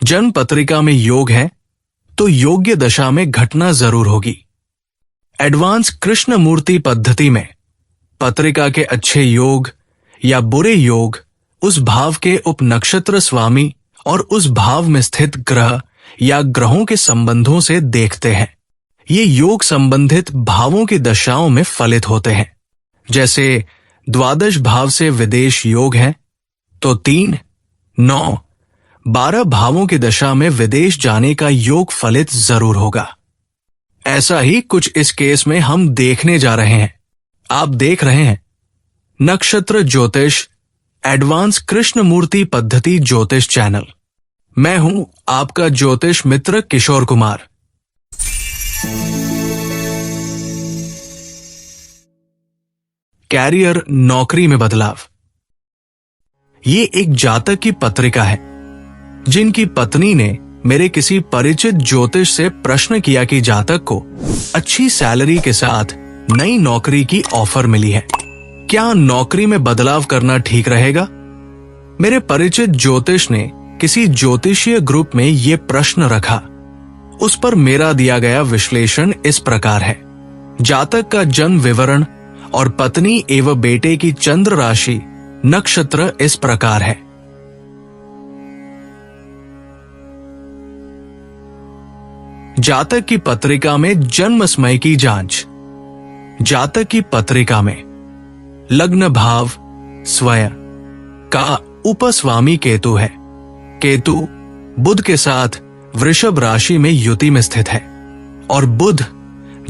जन्म पत्रिका में योग है तो योग्य दशा में घटना जरूर होगी। एडवांस कृष्णमूर्ति पद्धति में पत्रिका के अच्छे योग या बुरे योग उस भाव के उपनक्षत्र स्वामी और उस भाव में स्थित ग्रह या ग्रहों के संबंधों से देखते हैं। ये योग संबंधित भावों की दशाओं में फलित होते हैं। जैसे द्वादश भाव से विदेश योग है तो 3, 9, 12 भावों की दशा में विदेश जाने का योग फलित जरूर होगा। ऐसा ही कुछ इस केस में हम देखने जा रहे हैं। आप देख रहे हैं नक्षत्र ज्योतिष एडवांस कृष्णमूर्ति पद्धति ज्योतिष चैनल। मैं हूं आपका ज्योतिष मित्र किशोर कुमार। कैरियर नौकरी में बदलाव। ये एक जातक की पत्रिका है जिनकी पत्नी ने मेरे किसी परिचित ज्योतिष से प्रश्न किया कि जातक को अच्छी सैलरी के साथ नई नौकरी की ऑफर मिली है, क्या नौकरी में बदलाव करना ठीक रहेगा? मेरे परिचित ज्योतिष ने किसी ज्योतिषीय ग्रुप में यह प्रश्न रखा। उस पर मेरा दिया गया विश्लेषण इस प्रकार है। जातक का जन्म विवरण और पत्नी एवं बेटे की चंद्र राशि नक्षत्र इस प्रकार है। जातक की पत्रिका में जन्म समय की जांच। जातक की पत्रिका में लग्न भाव स्वयं का उपस्वामी केतु है। केतु बुध के साथ वृषभ राशि में युति में स्थित है और बुध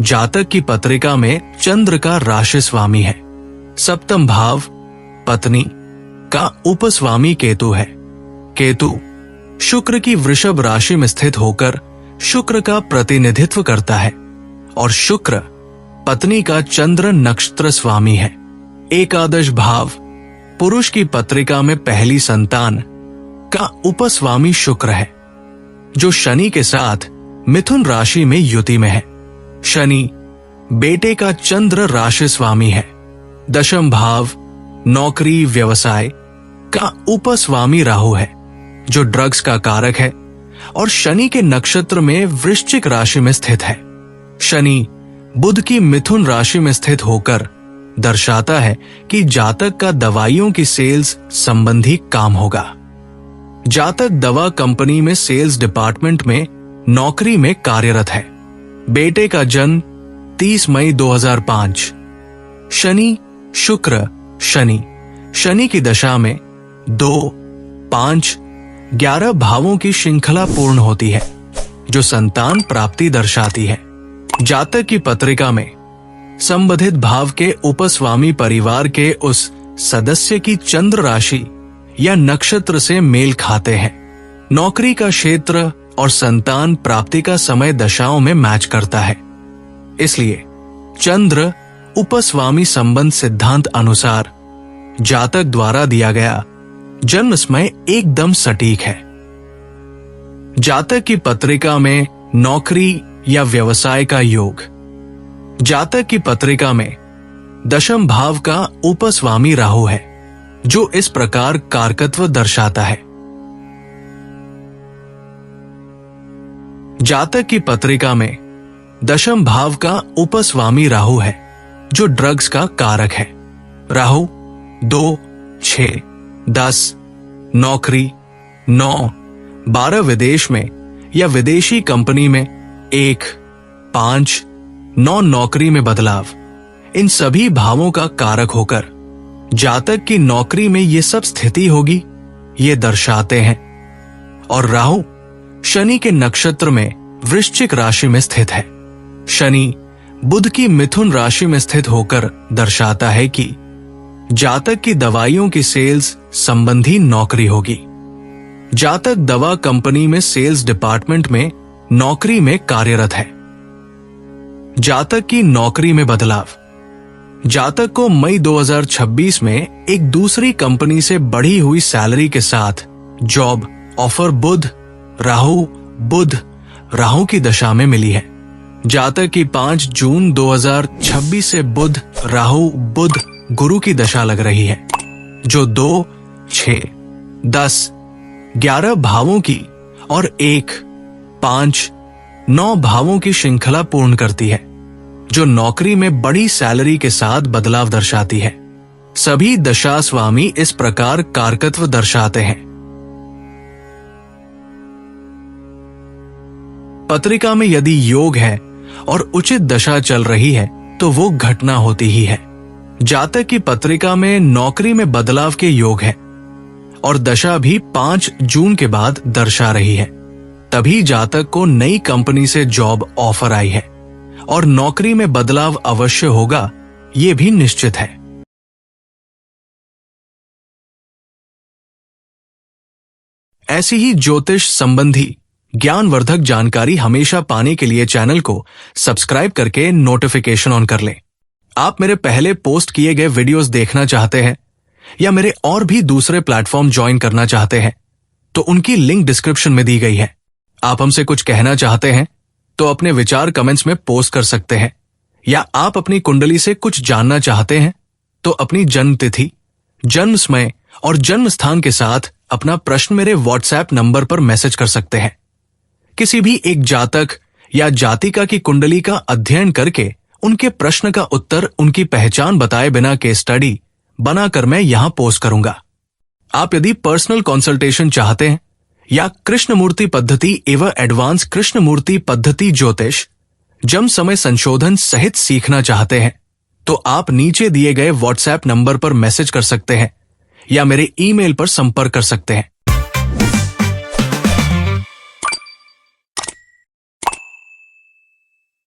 जातक की पत्रिका में चंद्र का राशि स्वामी है। सप्तम भाव पत्नी का उपस्वामी केतु है। केतु शुक्र की वृषभ राशि में स्थित होकर शुक्र का प्रतिनिधित्व करता है और शुक्र पत्नी का चंद्र नक्षत्र स्वामी है। एकादश भाव पुरुष की पत्रिका में पहली संतान का उपस्वामी शुक्र है जो शनि के साथ मिथुन राशि में युति में है। शनि बेटे का चंद्र राशि स्वामी है। दशम भाव नौकरी व्यवसाय का उपस्वामी राहु है जो ड्रग्स का कारक है और शनि के नक्षत्र में वृश्चिक राशि में स्थित है। शनि बुध की मिथुन राशि में स्थित होकर दर्शाता है कि जातक का दवाइयों की सेल्स संबंधी काम होगा। जातक दवा कंपनी में सेल्स डिपार्टमेंट में नौकरी में कार्यरत है। बेटे का जन्म 30 मई 2005। शनि शुक्र शनि की दशा में 2, 5, 11 भावों की श्रृंखला पूर्ण होती है जो संतान प्राप्ति दर्शाती है। जातक की पत्रिका में संबंधित भाव के उपस्वामी परिवार के उस सदस्य की चंद्र राशि या नक्षत्र से मेल खाते हैं। नौकरी का क्षेत्र और संतान प्राप्ति का समय दशाओं में मैच करता है। इसलिए चंद्र उपस्वामी संबंध सिद्धांत अनुसार जातक द्वारा दिया गया जन्म समय एकदम सटीक है। जातक की पत्रिका में नौकरी या व्यवसाय का योग। जातक की पत्रिका में दशम भाव का उपस्वामी राहु है जो इस प्रकार कारकत्व दर्शाता है। जातक की पत्रिका में दशम भाव का उपस्वामी राहु है जो ड्रग्स का कारक है। राहु 2, 6, 10 नौकरी, 9, 12 विदेश में या विदेशी कंपनी में 1, 5, 9 नौकरी में बदलाव, इन सभी भावों का कारक होकर जातक की नौकरी में ये सब स्थिति होगी ये दर्शाते हैं। और राहु शनि के नक्षत्र में वृश्चिक राशि में स्थित है। शनि बुध की मिथुन राशि में स्थित होकर दर्शाता है कि जातक की दवाइयों की सेल्स संबंधी नौकरी होगी। जातक दवा कंपनी में सेल्स डिपार्टमेंट में नौकरी में कार्यरत है। जातक की नौकरी में बदलाव। जातक को मई 2026 में एक दूसरी कंपनी से बढ़ी हुई सैलरी के साथ जॉब ऑफर बुध राहु की दशा में मिली है। जातक की 5 जून 2026 से बुध गुरु की दशा लग रही है जो 2, 6, 10, 11 भावों की और 1, 5, 9 भावों की श्रृंखला पूर्ण करती है, जो नौकरी में बड़ी सैलरी के साथ बदलाव दर्शाती है। सभी दशा स्वामी इस प्रकार कारकत्व दर्शाते हैं। पत्रिका में यदि योग है और उचित दशा चल रही है तो वो घटना होती ही है। जातक की पत्रिका में नौकरी में बदलाव के योग है और दशा भी 5 जून के बाद दर्शा रही है, तभी जातक को नई कंपनी से जॉब ऑफर आई है और नौकरी में बदलाव अवश्य होगा, ये भी निश्चित है। ऐसी ही ज्योतिष संबंधी ज्ञानवर्धक जानकारी हमेशा पाने के लिए चैनल को सब्सक्राइब करके नोटिफिकेशन ऑन कर लें। आप मेरे पहले पोस्ट किए गए वीडियोस देखना चाहते हैं या मेरे और भी दूसरे प्लेटफॉर्म ज्वाइन करना चाहते हैं तो उनकी लिंक डिस्क्रिप्शन में दी गई है। आप हमसे कुछ कहना चाहते हैं तो अपने विचार कमेंट्स में पोस्ट कर सकते हैं, या आप अपनी कुंडली से कुछ जानना चाहते हैं तो अपनी जन्म तिथि, जन्म समय और जन्म स्थान के साथ अपना प्रश्न मेरे व्हाट्सएप नंबर पर मैसेज कर सकते हैं। किसी भी एक जातक या जातिका की कुंडली का अध्ययन करके उनके प्रश्न का उत्तर उनकी पहचान बताए बिना केस स्टडी बनाकर मैं यहां पोस्ट करूंगा। आप यदि पर्सनल कंसल्टेशन चाहते हैं या कृष्णमूर्ति पद्धति एवं एडवांस कृष्णमूर्ति पद्धति ज्योतिष जन्म समय संशोधन सहित सीखना चाहते हैं तो आप नीचे दिए गए व्हाट्सएप नंबर पर मैसेज कर सकते हैं या मेरे ईमेल पर संपर्क कर सकते हैं।